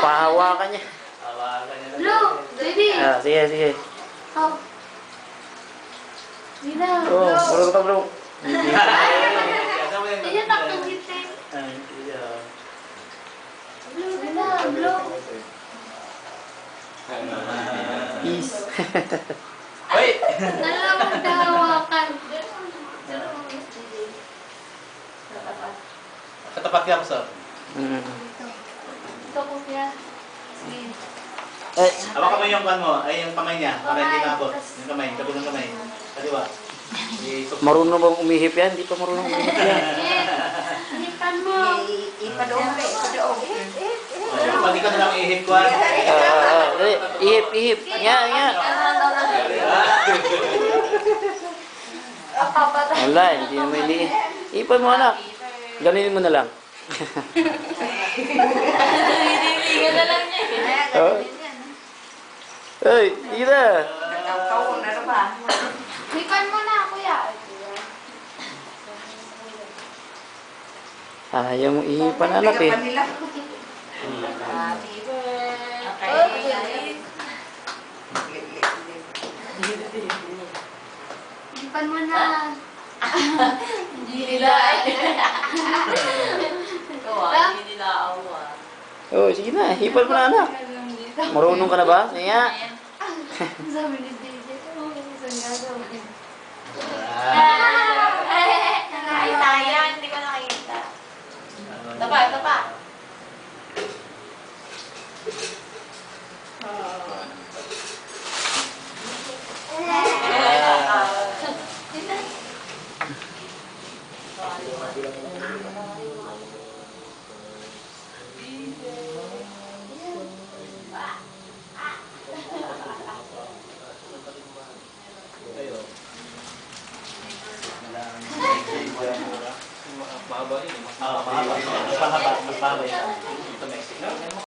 Pahawakan niya. Hawakan niya lang. Blue, baby. Ah, sige, sige. Oh. Mira, Oh, Blue. marunong ka bro. Kasama yung Hindi takong kita. Blue, Mira, Blue. Peace. Hoy! Dalawang dahawakan. Katapat ka, Sir. Ito ko kaya. Sige. Eh, Hawa kamay yung kan mo. Ay, yung kamay niya. Para hindi maabot. Yung kamay. Kabul ng kamay. Kaliwa. marunong bang umihip yan? Hindi pa marunong umihip yan. Hipan mo. Ipadoong ka, ipadoong. Pati ka na lang ihip ko. Dali. Ihip, ihip. Nga, nga. Wala, hindi naman hindi. Ipan mo anak. Ganinin mo na lang. Hindi na lang niya. Oh. Hey, Ira. Nagkakaw na ba? Hipan mo na, kuya. Ayaw mo ihipan anak eh. Happy birthday. Hipan mo na. Hindi nila hindi nila awa. Oh, sige na. Hipan mo na anak. Marunong ka na ba? Sige nga. Sabi ni DJ, oh, isang gagawin. Nakita yan, hindi ko nakita. Tapa, tapa. Mahaba yun. Mahaba. Mas mahaba. Mas mahaba yun. Ito Mexico.